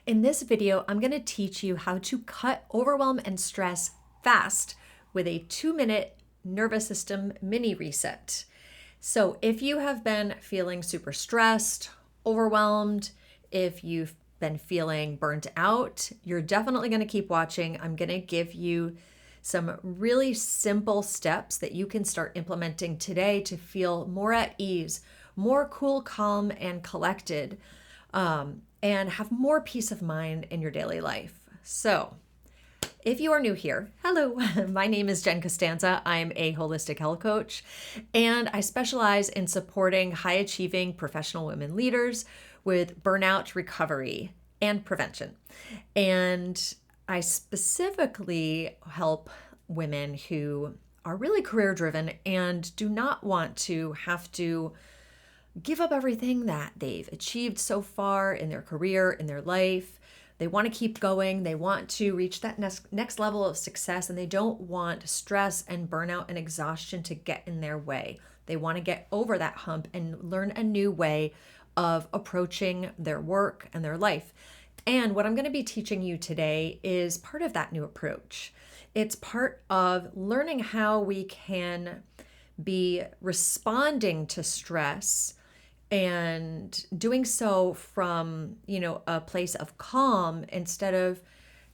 In this video, I'm going to teach you how to cut overwhelm and stress fast with a 2-minute nervous system mini reset. So if you have been feeling super stressed, overwhelmed, if you've been feeling burnt out, you're definitely going to keep watching. I'm going to give you some really simple steps that you can start implementing today to feel more at ease, more cool, calm, and collected, and have more peace of mind in your daily life. So, if you are new here, hello, my name is Jen Costanza. I'm a holistic health coach, and I specialize in supporting high achieving professional women leaders with burnout recovery and prevention. And I specifically help women who are really career driven and do not want to have to give up everything that they've achieved so far in their career, in their life. They want to keep going. They want to reach that next level of success, and they don't want stress and burnout and exhaustion to get in their way. They want to get over that hump and learn a new way of approaching their work and their life. And what I'm going to be teaching you today is part of that new approach. It's part of learning how we can be responding to stress and doing so from, a place of calm instead of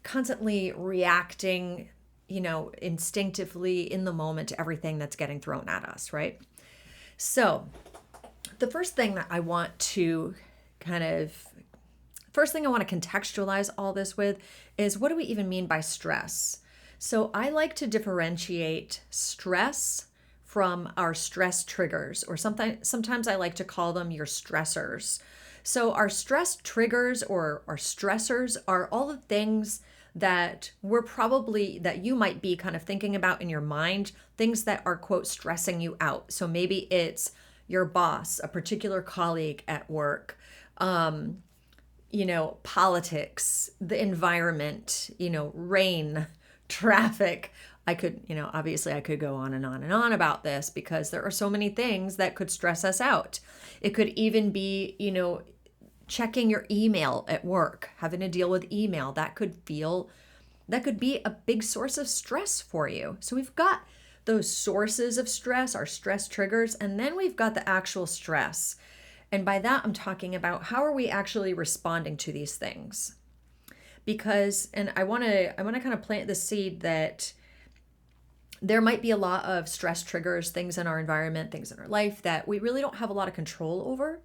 constantly reacting, instinctively in the moment to everything that's getting thrown at us, right? So the first thing I want to contextualize all this with is, what do we even mean by stress? So I like to differentiate stress from our stress triggers, or sometimes I like to call them your stressors. So our stress triggers or our stressors are all the things that that you might be kind of thinking about in your mind, things that are, quote, stressing you out. So maybe it's your boss, a particular colleague at work, politics, the environment, rain, traffic. Obviously I could go on and on and on about this because there are so many things that could stress us out. It could even be, checking your email at work, having to deal with email. That could be a big source of stress for you. So we've got those sources of stress, our stress triggers, and then we've got the actual stress. And by that, I'm talking about how are we actually responding to these things? Because, and I want to kind of plant the seed that there might be a lot of stress triggers, things in our environment, things in our life that we really don't have a lot of control over.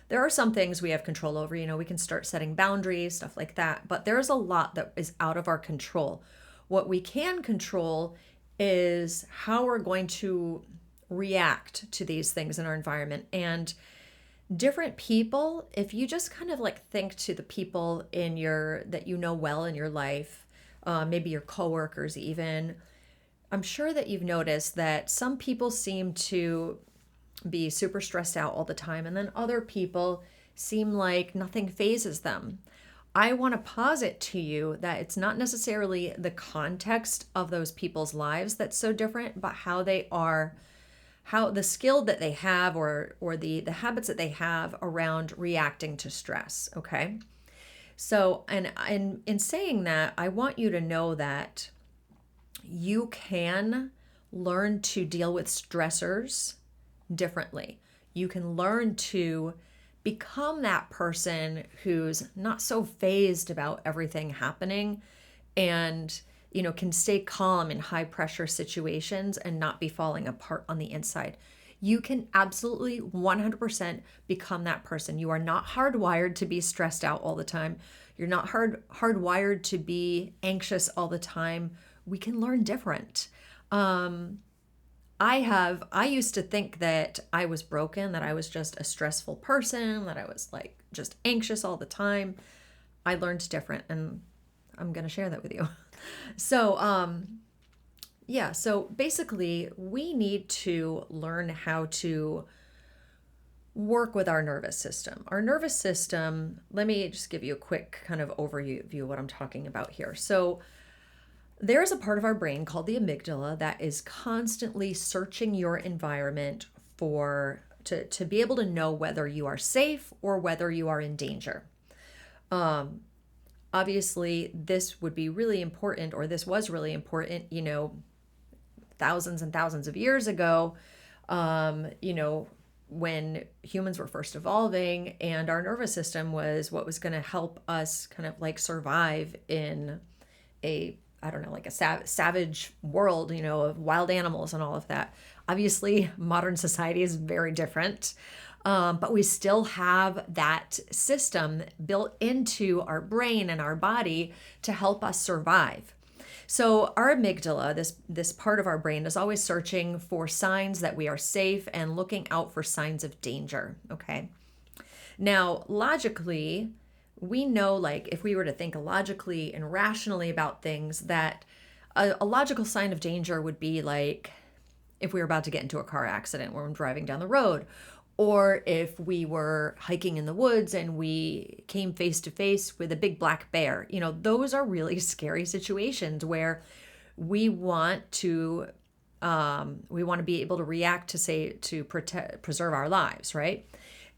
There are some things we have control over, we can start setting boundaries, stuff like that, but there's a lot that is out of our control. What we can control is how we're going to react to these things in our environment. And different people, if you just kind of think to the people that well in your life, maybe your coworkers even, I'm sure that you've noticed that some people seem to be super stressed out all the time, and then other people seem like nothing phases them. I want to posit to you that it's not necessarily the context of those people's lives that's so different, but how they are, how the skill that they have or the habits that they have around reacting to stress, okay? So, and in saying that, I want you to know that you can learn to deal with stressors differently. You can learn to become that person who's not so fazed about everything happening and, can stay calm in high pressure situations and not be falling apart on the inside. You can absolutely 100% become that person. You are not hardwired to be stressed out all the time. You're not hardwired to be anxious all the time. We can learn different. I used to think that I was broken, that I was just a stressful person, that I was just anxious all the time. I learned different, and I'm going to share that with you. So, so basically we need to learn how to work with our nervous system. Our nervous system, let me just give you a quick kind of overview of what I'm talking about here. So there's a part of our brain called the amygdala that is constantly searching your environment to be able to know whether you are safe or whether you are in danger. obviously this would be really important, or this was really important, thousands and thousands of years ago, when humans were first evolving, and our nervous system was what was going to help us kind of like survive in I don't know, like a savage world, of wild animals and all of that. Obviously, modern society is very different, but we still have that system built into our brain and our body to help us survive. So our amygdala, this part of our brain, is always searching for signs that we are safe and looking out for signs of danger. Okay. Now, logically, we know, like, if we were to think logically and rationally about things, that a logical sign of danger would be like if we were about to get into a car accident when we're driving down the road, or if we were hiking in the woods and we came face to face with a big black bear. Those are really scary situations where we want to be able to react to preserve our lives, right?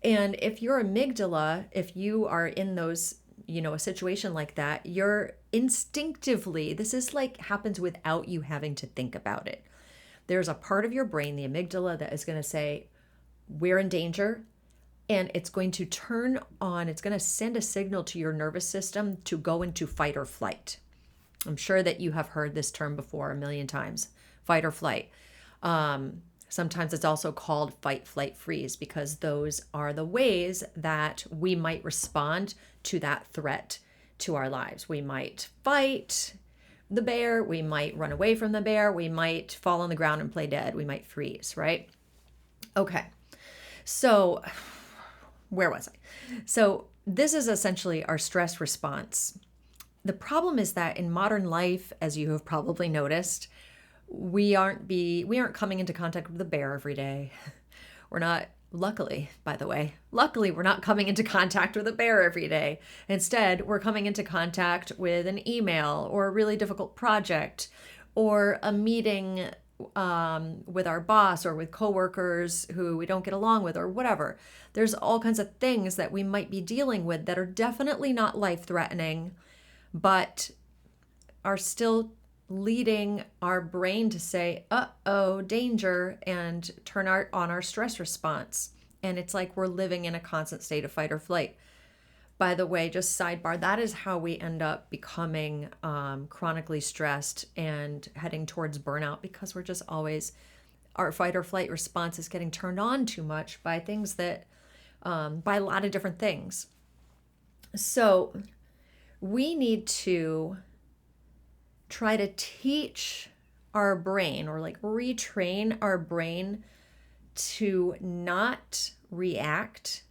And if your amygdala, if you are in those, a situation like that, you're instinctively, this is like happens without you having to think about it. There's a part of your brain, the amygdala, that is going to say, we're in danger. And it's going to turn on, it's going to send a signal to your nervous system to go into fight or flight. I'm sure that you have heard this term before a million times, fight or flight. Sometimes it's also called fight, flight, freeze, because those are the ways that we might respond to that threat to our lives. We might fight the bear, we might run away from the bear, we might fall on the ground and play dead, we might freeze, right? Okay, so where was I? So this is essentially our stress response. The problem is that in modern life, as you have probably noticed, we aren't coming into contact with the bear every day. We're not, luckily, by the way, we're not coming into contact with a bear every day. Instead, we're coming into contact with an email or a really difficult project or a meeting with our boss or with coworkers who we don't get along with or whatever. There's all kinds of things that we might be dealing with that are definitely not life-threatening, but are still leading our brain to say, uh-oh, danger, and turn on our stress response. And it's like we're living in a constant state of fight or flight. By the way, just sidebar, that is how we end up becoming chronically stressed and heading towards burnout, because we're just always, our fight or flight response is getting turned on too much by things that, by a lot of different things. So we need to try to teach our brain, or like retrain our brain to not react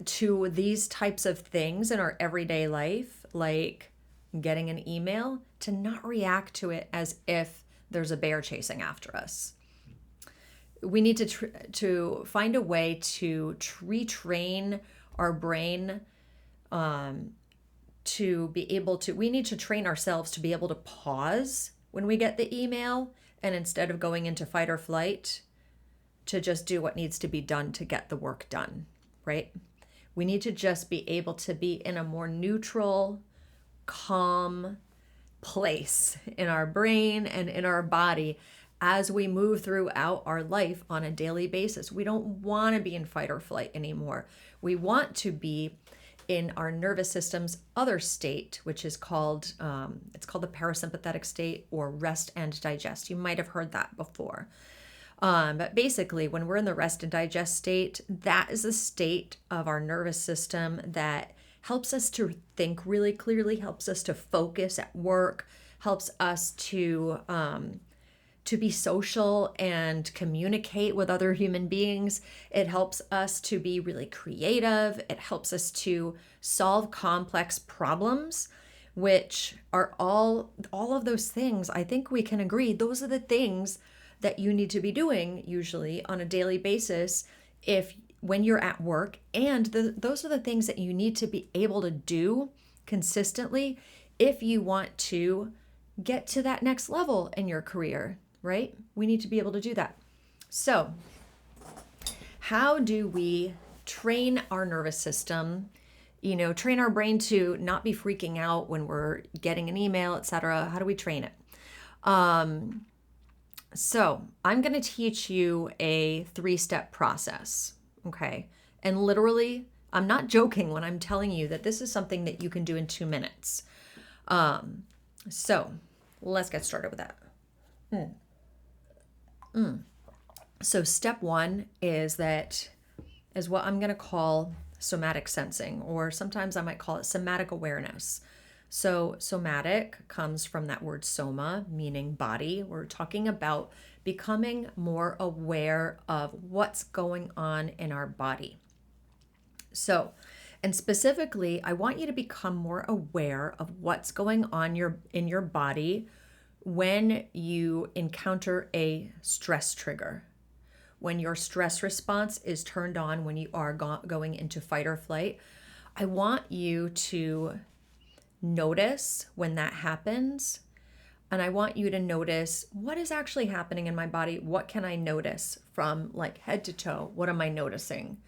to these types of things in our everyday life, like getting an email, to not react to it as if there's a bear chasing after us. We need to find a way to retrain our brain to be able to, we need to train ourselves to be able to pause when we get the email, and instead of going into fight or flight, to just do what needs to be done to get the work done, right? We need to just be able to be in a more neutral, calm place in our brain and in our body as we move throughout our life on a daily basis. We don't want to be in fight or flight anymore. We want to be in our nervous system's other state, which is called, it's called the parasympathetic state, or rest and digest. You might have heard that before. But basically, when we're in the rest and digest state, that is a state of our nervous system that helps us to think really clearly, helps us to focus at work, helps us to be social and communicate with other human beings. It helps us to be really creative. It helps us to solve complex problems, which are all of those things. I think we can agree those are the things that you need to be doing usually on a daily basis when you're at work, and those are the things that you need to be able to do consistently if you want to get to that next level in your career, right? We need to be able to do that. So, how do we train our nervous system train our brain to not be freaking out when we're getting an email, etc. How do we train it? So I'm going to teach you a 3-step process. Okay. And literally, I'm not joking when I'm telling you that this is something that you can do in 2 minutes. So let's get started with that. So step 1 is what I'm going to call somatic sensing, or sometimes I might call it somatic awareness. So somatic comes from that word soma, meaning body. We're talking about becoming more aware of what's going on in our body. So, and specifically, I want you to become more aware of what's going on in your body when you encounter a stress trigger. When your stress response is turned on, when you are going into fight or flight, I want you to notice when that happens. And I want you to notice what is actually happening in my body. What can I notice from like head to toe? What am I noticing?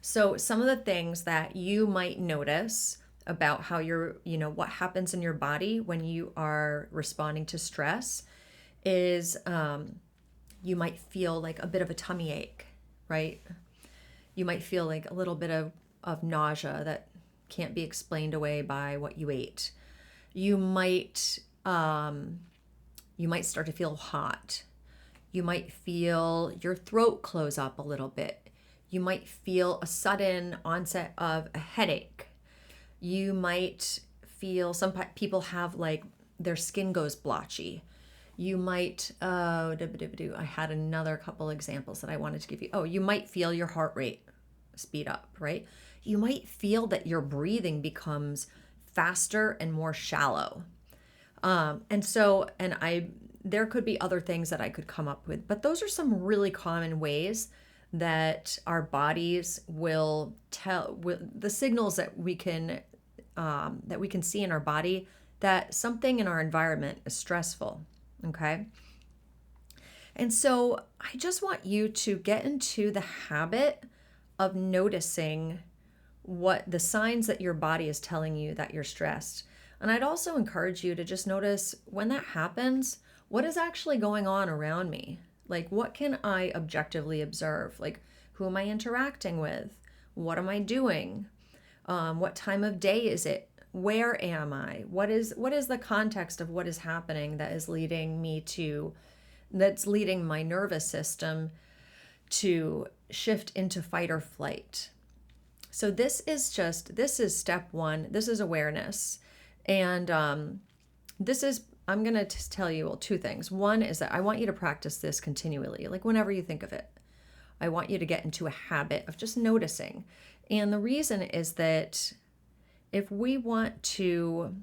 So some of the things that you might notice about how what happens in your body when you are responding to stress is you might feel like a bit of a tummy ache, right? You might feel like a little bit of nausea that can't be explained away by what you ate. You might start to feel hot. You might feel your throat close up a little bit. You might feel a sudden onset of a headache. You might feel, some people have like their skin goes blotchy. You might, I had another couple examples that I wanted to give you. Oh, you might feel your heart rate speed up, right? You might feel that your breathing becomes faster and more shallow. There could be other things that I could come up with, but those are some really common ways that our bodies will tell, the signals that we can see in our body that something in our environment is stressful. Okay. And so I just want you to get into the habit of noticing what the signs that your body is telling you that you're stressed. And I'd also encourage you to just notice when that happens, what is actually going on around me? Like, what can I objectively observe? Like, who am I interacting with? What am I doing? What time of day is it? Where am I? What is the context of what is happening that is leading my nervous system to shift into fight or flight? So this is step 1. This is awareness. And I'm going to tell you 2 things. One is that I want you to practice this continually, like whenever you think of it. I want you to get into a habit of just noticing. And the reason is that if we want to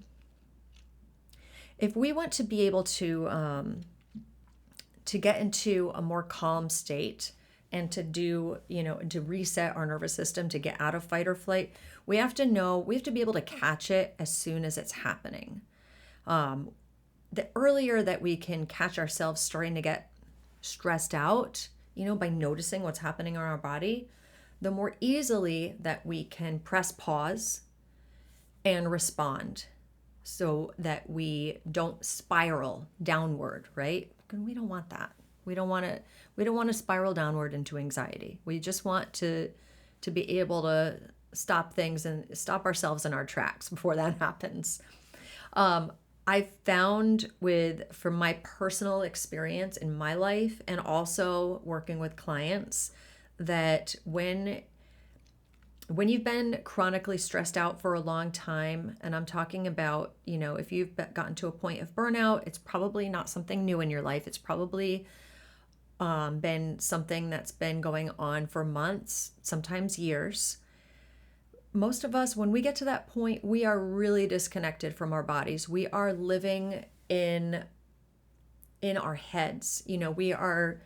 be able to get into a more calm state and to reset our nervous system to get out of fight or flight, we have to be able to catch it as soon as it's happening. The earlier that we can catch ourselves starting to get stressed out, by noticing what's happening in our body, the more easily that we can press pause and respond so that we don't spiral downward, right? And we don't want that. We don't want to spiral downward into anxiety. We just want to be able to stop things and stop ourselves in our tracks before that happens. I've found from my personal experience in my life and also working with clients that when you've been chronically stressed out for a long time, and I'm talking about, if you've gotten to a point of burnout, it's probably not something new in your life. It's probably been something that's been going on for months, sometimes years. Most of us, when we get to that point, we are really disconnected from our bodies. We are living in our heads. We are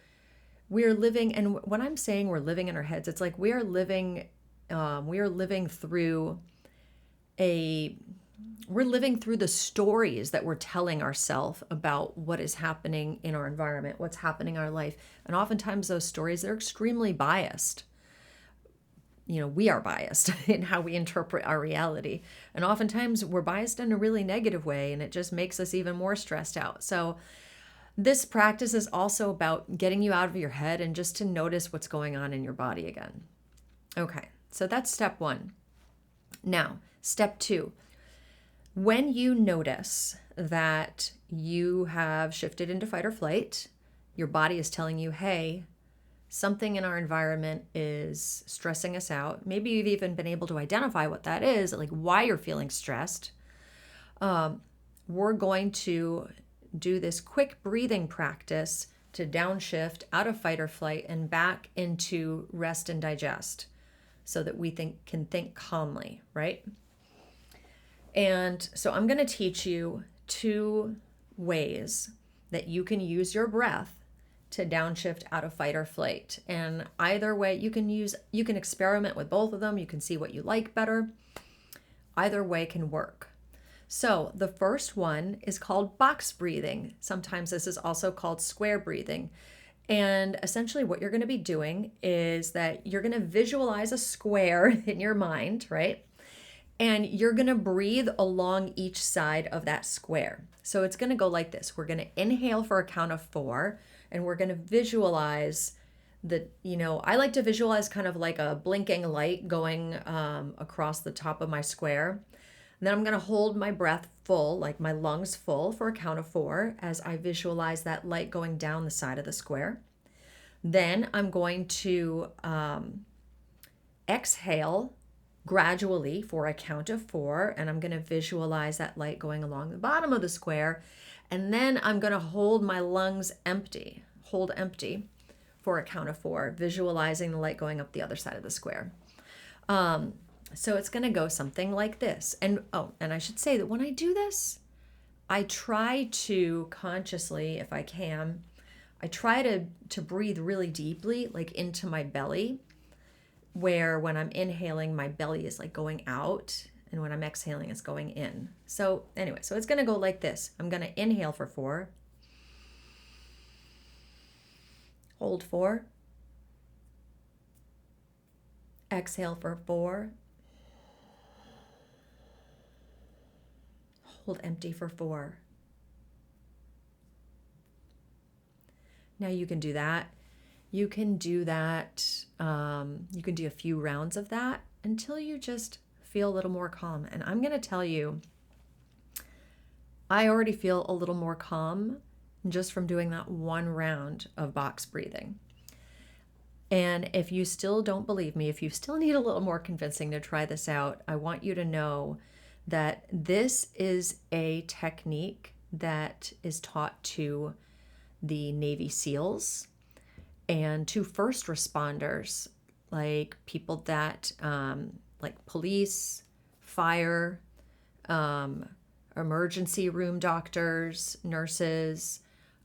living, and when I'm saying we're living in our heads, it's like we are living through the stories that we're telling ourselves about what is happening in our environment, what's happening in our life. And oftentimes those stories, they're extremely biased. we are biased in how we interpret our reality. And oftentimes we're biased in a really negative way, and it just makes us even more stressed out. So this practice is also about getting you out of your head and just to notice what's going on in your body again. Okay, so that's step one. Now, step two, when you notice that you have shifted into fight or flight, your body is telling you, hey, something in our environment is stressing us out. Maybe you've even been able to identify what that is, like why you're feeling stressed. We're going to do this quick breathing practice to downshift out of fight or flight and back into rest and digest so that we can think calmly, right? And so I'm going to teach you 2 ways that you can use your breath to downshift out of fight or flight. And either way, you can experiment with both of them. You can see what you like better. Either way can work. So the first one is called box breathing. Sometimes this is also called square breathing. And essentially what you're going to be doing is that you're going to visualize a square in your mind, right? And you're going to breathe along each side of that square. So it's going to go like this. We're going to inhale for a count of 4, and we're going to visualize I like to visualize kind of like a blinking light going across the top of my square. And then I'm going to hold my breath full, like my lungs full, for a count of 4 as I visualize that light going down the side of the square. Then I'm going to exhale gradually for a count of 4, and I'm going to visualize that light going along the bottom of the square. And then I'm going to hold my lungs empty, hold empty for a count of 4, visualizing the light going up the other side of the square. So it's going to go something like this. And I should say that when I do this, I try to consciously, if I can, I try to breathe really deeply, like into my belly, where when I'm inhaling, my belly is like going out, and when I'm exhaling, it's going in. So anyway, so it's going to go like this. I'm going to inhale for 4, hold 4, exhale for 4, hold empty for 4. Now you can do that. You can do that. You can do a few rounds of that until you just feel a little more calm. And I'm going to tell you, I already feel a little more calm just from doing that 1 round of box breathing. And if you still don't believe me, if you still need a little more convincing to try this out, I want you to know that this is a technique that is taught to the Navy SEALs and to first responders, like people that, like police, fire, emergency room doctors, nurses,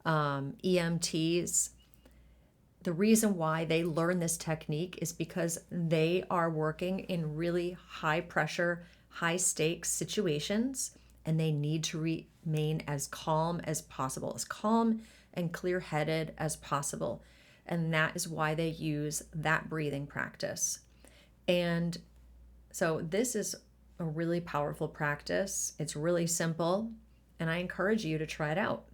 EMTs. The reason why they learn this technique is because they are working in really high pressure, high stakes situations, and they need to remain as calm as possible, as calm and clear-headed as possible. And that is why they use that breathing practice. And so this is a really powerful practice. It's really simple, and I encourage you to try it out.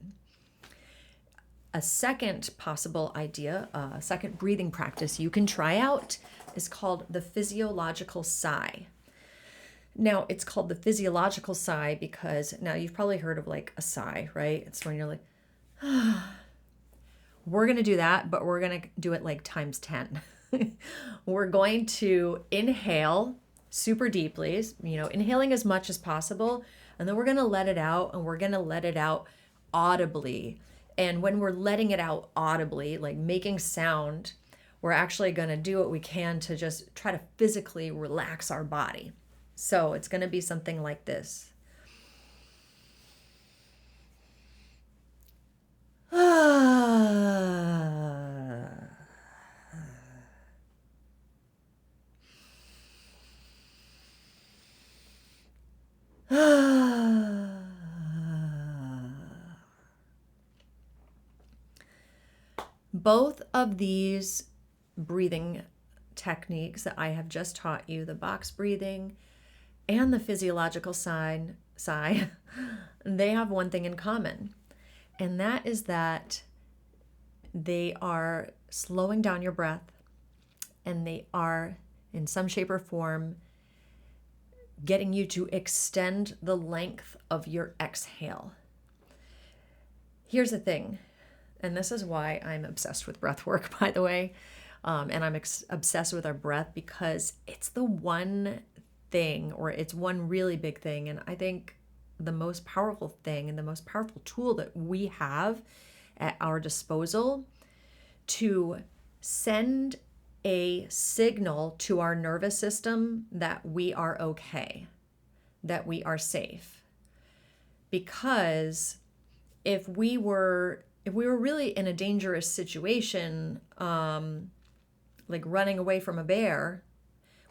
A second possible idea, a second breathing practice you can try out is called the physiological sigh. Now, it's called the physiological sigh because now you've probably heard of like a sigh, right? It's when you're like, We're going to do that, but we're going to do it like times 10. We're going to inhale super deeply, inhaling as much as possible, and then we're going to let it out, and we're going to let it out audibly. And when we're letting it out audibly, like making sound, we're actually going to do what we can to just try to physically relax our body. So it's going to be something like this. Both of these breathing techniques that I have just taught you, the box breathing and the physiological sigh, they have one thing in common. And that is that they are slowing down your breath, and they are, in some shape or form, getting you to extend the length of your exhale. Here's the thing, and this is why I'm obsessed with breath work, by the way, and I'm obsessed with our breath because it's the one thing, or it's one really big thing, and I think the most powerful thing and the most powerful tool that we have at our disposal to send a signal to our nervous system that we are okay, that we are safe. Because if we were really in a dangerous situation, like running away from a bear,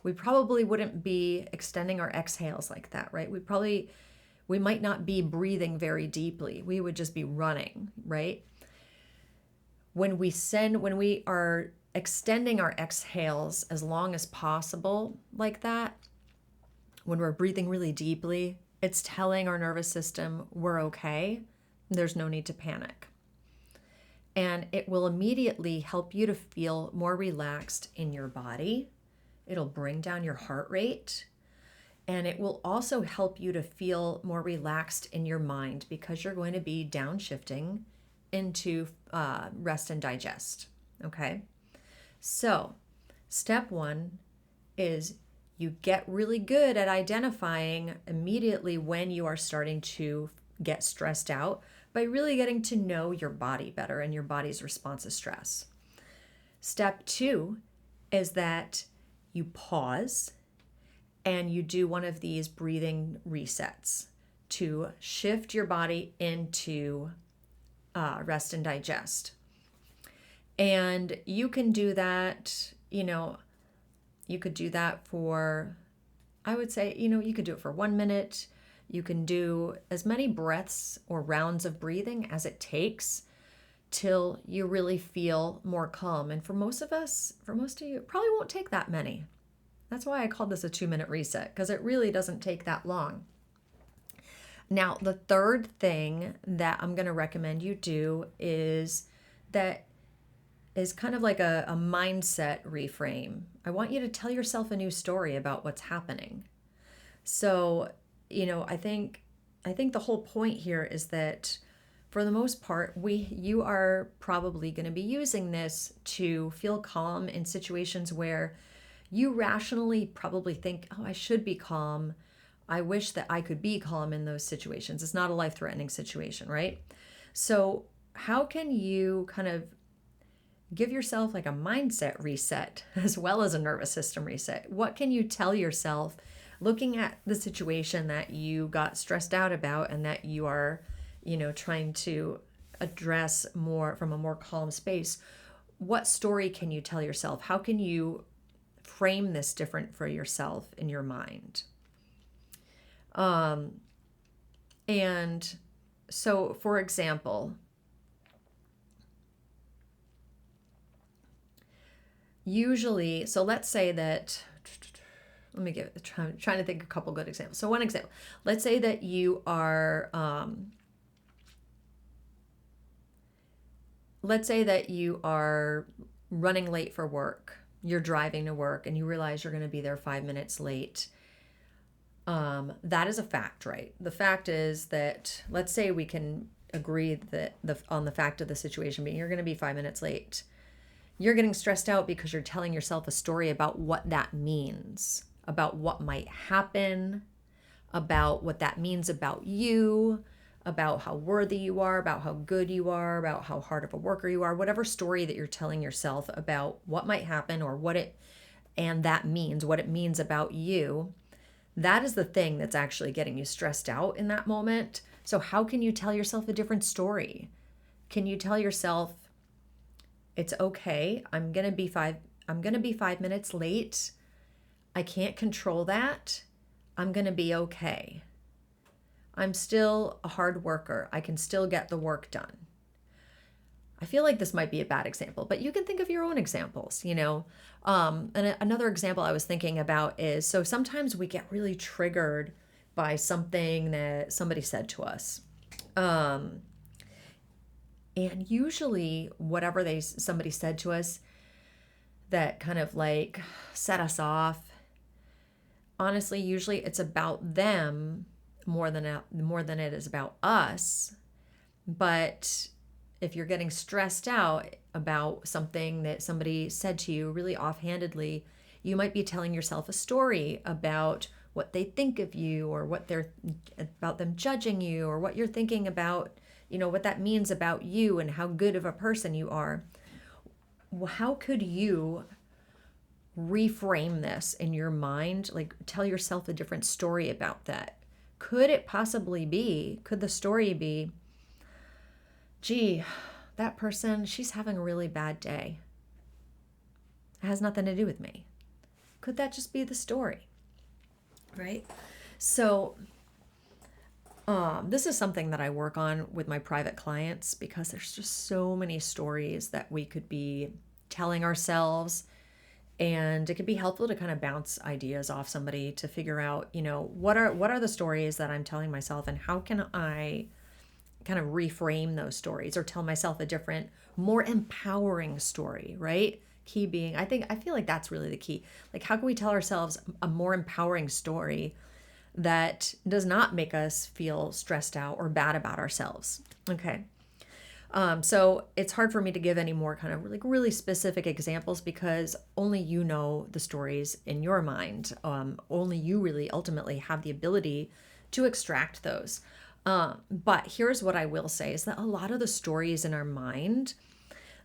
we probably wouldn't be extending our exhales like that, right? We might not be breathing very deeply. We would just be running, right? When we are extending our exhales as long as possible like that, when we're breathing really deeply, it's telling our nervous system we're okay. There's no need to panic. And it will immediately help you to feel more relaxed in your body. It'll bring down your heart rate. And it will also help you to feel more relaxed in your mind because you're going to be downshifting into rest and digest. Okay? So, step one is you get really good at identifying immediately when you are starting to get stressed out by really getting to know your body better and your body's response to stress. Step two is that you pause and you do one of these breathing resets to shift your body into rest and digest. And you can do that, you could do that for, I would say, you could do it for 1 minute. You can do as many breaths or rounds of breathing as it takes till you really feel more calm. And for most of you, it probably won't take that many. That's why I called this a 2-minute reset, because it really doesn't take that long. Now, the third thing that I'm going to recommend you do is kind of like a mindset reframe. I want you to tell yourself a new story about what's happening. So, I think the whole point here is that for the most part, you are probably going to be using this to feel calm in situations where you rationally probably think, oh, I should be calm. I wish that I could be calm in those situations. It's not a life-threatening situation, right? So how can you kind of give yourself like a mindset reset as well as a nervous system reset? What can you tell yourself looking at the situation that you got stressed out about and that you are, trying to address more from a more calm space? What story can you tell yourself? How can you frame this different for yourself in your mind? And so, for example, usually, so let's say that, trying to think of a couple good examples. So one example, let's say that you are, running late for work. You're driving to work and you realize you're going to be there 5 minutes late. That is a fact, right? The fact is that, let's say we can agree that on the fact of the situation being you're going to be 5 minutes late. You're getting stressed out because you're telling yourself a story about what that means, about what might happen, about what that means about you, about how worthy you are, about how good you are, about how hard of a worker you are, whatever story that you're telling yourself about what might happen or what it means about you. That is the thing that's actually getting you stressed out in that moment. So how can you tell yourself a different story? Can you tell yourself, it's okay, I'm going to be 5 minutes late. I can't control that. I'm going to be okay. I'm still a hard worker. I can still get the work done. I feel like this might be a bad example, but you can think of your own examples, And another example I was thinking about is, so sometimes we get really triggered by something that somebody said to us. Um, and usually whatever somebody said to us that kind of like set us off, honestly, usually it's about them more than it is about us. But if you're getting stressed out about something that somebody said to you really offhandedly, you might be telling yourself a story about what they think of you, or what they're about them judging you, or what you're thinking about, what that means about you and how good of a person you are. How could you reframe this in your mind? Like, tell yourself a different story about that. Could the story be, gee, that person, she's having a really bad day. It has nothing to do with me. Could that just be the story? Right? So, this is something that I work on with my private clients, because there's just so many stories that we could be telling ourselves. And it could be helpful to kind of bounce ideas off somebody to figure out, what are the stories that I'm telling myself, and how can I kind of reframe those stories, or tell myself a different, more empowering story, right? Key being, I feel like that's really the key. Like, how can we tell ourselves a more empowering story that does not make us feel stressed out or bad about ourselves? Okay. So it's hard for me to give any more kind of like really specific examples, because only you know the stories in your mind. Only you really ultimately have the ability to extract those. But here's what I will say, is that a lot of the stories in our mind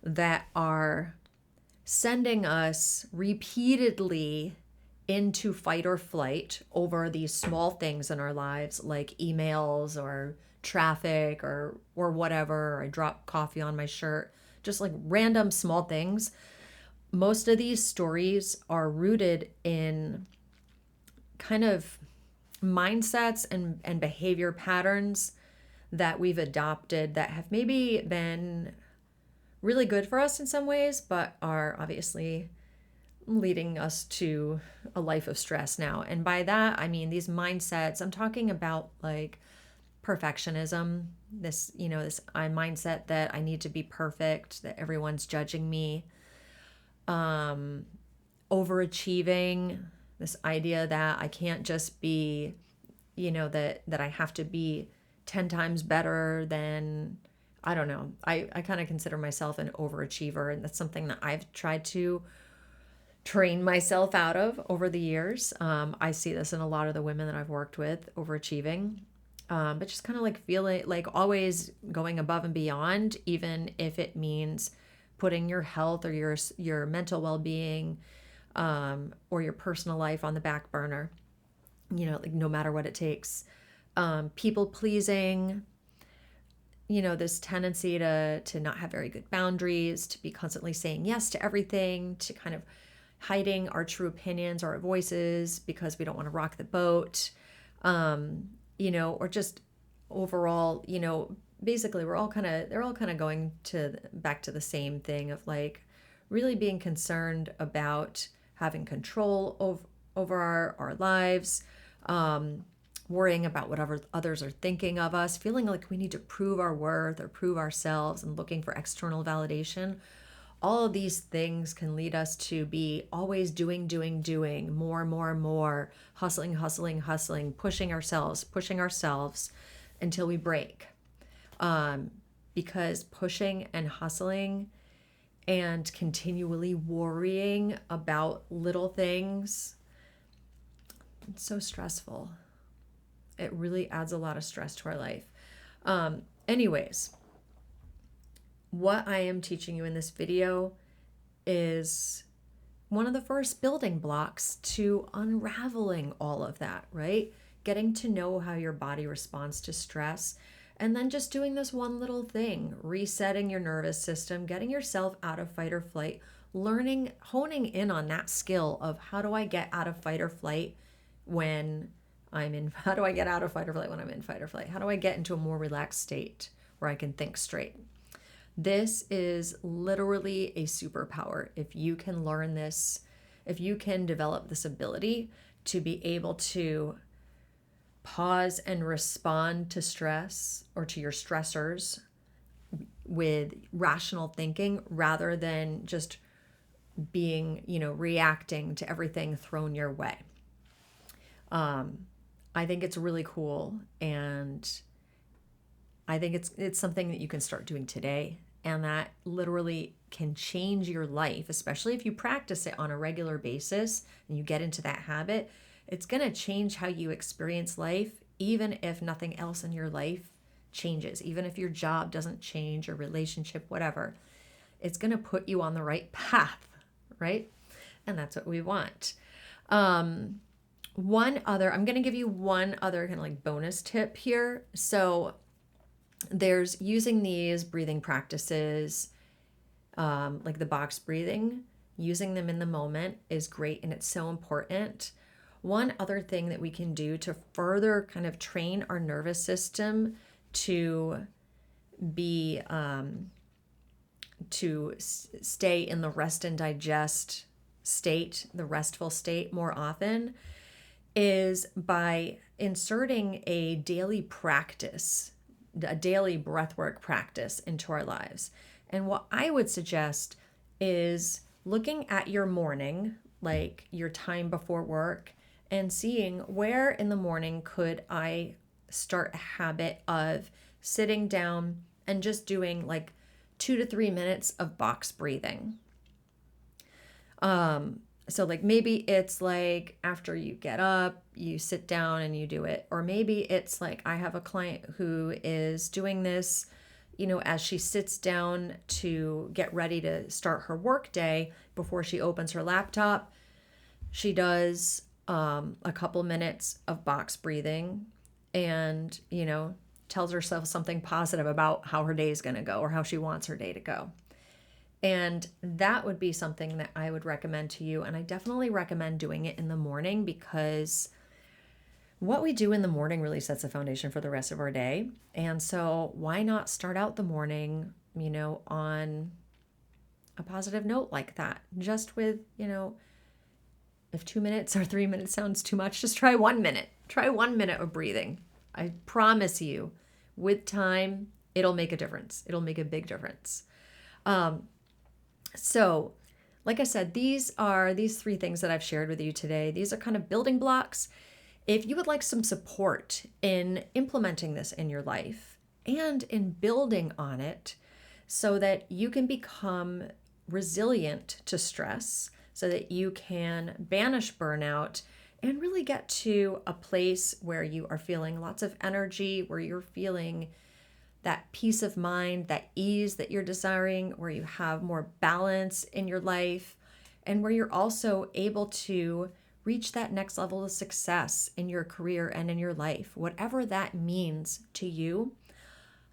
that are sending us repeatedly into fight or flight over these small things in our lives, like emails or traffic or whatever, or I drop coffee on my shirt, just like random small things. Most of these stories are rooted in kind of mindsets and behavior patterns that we've adopted that have maybe been really good for us in some ways, but are obviously leading us to a life of stress now. And by that, I mean these mindsets, I'm talking about like perfectionism, this mindset that I need to be perfect, that everyone's judging me, overachieving, this idea that I can't just be, that I have to be 10 times better than, I don't know. I kind of consider myself an overachiever, and that's something that I've tried to train myself out of over the years. I see this in a lot of the women that I've worked with, overachieving, but just kind of like feeling like always going above and beyond, even if it means putting your health or your mental well-being, or your personal life on the back burner, like no matter what it takes. People pleasing, this tendency to not have very good boundaries, to be constantly saying yes to everything, to kind of hiding our true opinions or our voices because we don't want to rock the boat, or just overall, basically they're all kind of going back to the same thing of like really being concerned about having control over our lives, worrying about whatever others are thinking of us, feeling like we need to prove our worth or prove ourselves, and looking for external validation. All of these things can lead us to be always doing, more, hustling, pushing ourselves until we break. Because pushing and hustling and continually worrying about little things, it's so stressful. It really adds a lot of stress to our life. Anyways, what I am teaching you in this video is one of the first building blocks to unraveling all of that, right? Getting to know how your body responds to stress, and then just doing this one little thing, resetting your nervous system, getting yourself out of fight or flight, honing in on that skill of how do I get out of fight or flight when I'm in, how do I get out of fight or flight when I'm in fight or flight? How do I get into a more relaxed state where I can think straight? This is literally a superpower. If you can learn this, if you can develop this ability to be able to pause and respond to stress or to your stressors with rational thinking rather than just being, reacting to everything thrown your way. I think it's really cool, and I think it's something that you can start doing today, and that literally can change your life, especially if you practice it on a regular basis and you get into that habit. It's going to change how you experience life, even if nothing else in your life changes, even if your job doesn't change, or relationship, whatever. It's going to put you on the right path, right? And that's what we want. I'm going to give you one other kind of like bonus tip here. So there's using these breathing practices, like the box breathing, using them in the moment is great, and it's so important. One other thing that we can do to further kind of train our nervous system to be, stay in the rest and digest state, the restful state more often, is by inserting a daily practice, a daily breathwork practice into our lives. And what I would suggest is looking at your morning, like your time before work, and seeing where in the morning could I start a habit of sitting down and just doing like 2 to 3 minutes of box breathing. So like maybe it's like after you get up, you sit down and you do it. Or maybe it's like I have a client who is doing this, as she sits down to get ready to start her work day before she opens her laptop. She does a couple minutes of box breathing and, tells herself something positive about how her day is going to go or how she wants her day to go. And that would be something that I would recommend to you. And I definitely recommend doing it in the morning, because what we do in the morning really sets the foundation for the rest of our day. And so why not start out the morning, on a positive note like that? Just with, if 2 minutes or 3 minutes sounds too much, just try 1 minute. Try 1 minute of breathing. I promise you, with time, it'll make a difference. It'll make a big difference. So, like I said, these 3 things that I've shared with you today. These are kind of building blocks. If you would like some support in implementing this in your life and in building on it so that you can become resilient to stress, so that you can banish burnout and really get to a place where you are feeling lots of energy, where you're feeling that peace of mind, that ease that you're desiring, where you have more balance in your life, and where you're also able to reach that next level of success in your career and in your life, whatever that means to you,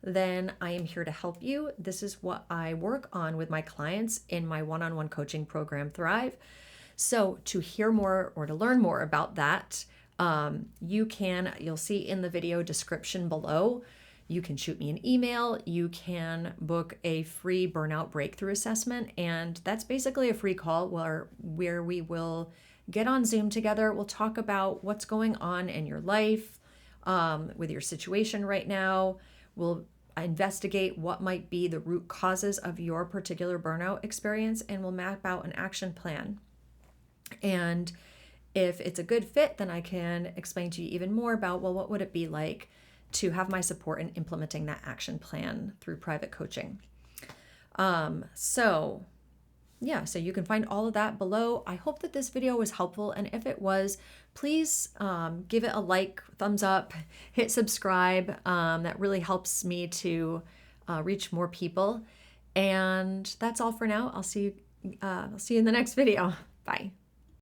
then I am here to help you. This is what I work on with my clients in my one-on-one coaching program, Thrive. So to hear more or to learn more about that, you'll see in the video description below, you can shoot me an email, you can book a free burnout breakthrough assessment, and that's basically a free call where we will get on Zoom together. We'll talk about what's going on in your life, with your situation right now. We'll investigate what might be the root causes of your particular burnout experience, and we'll map out an action plan. And if it's a good fit, then I can explain to you even more about, well, what would it be like to have my support in implementing that action plan through private coaching. So you can find all of that below. I hope that this video was helpful. And if it was, please give it a like, thumbs up, hit subscribe. That really helps me to reach more people. And that's all for now. I'll see you in the next video. Bye.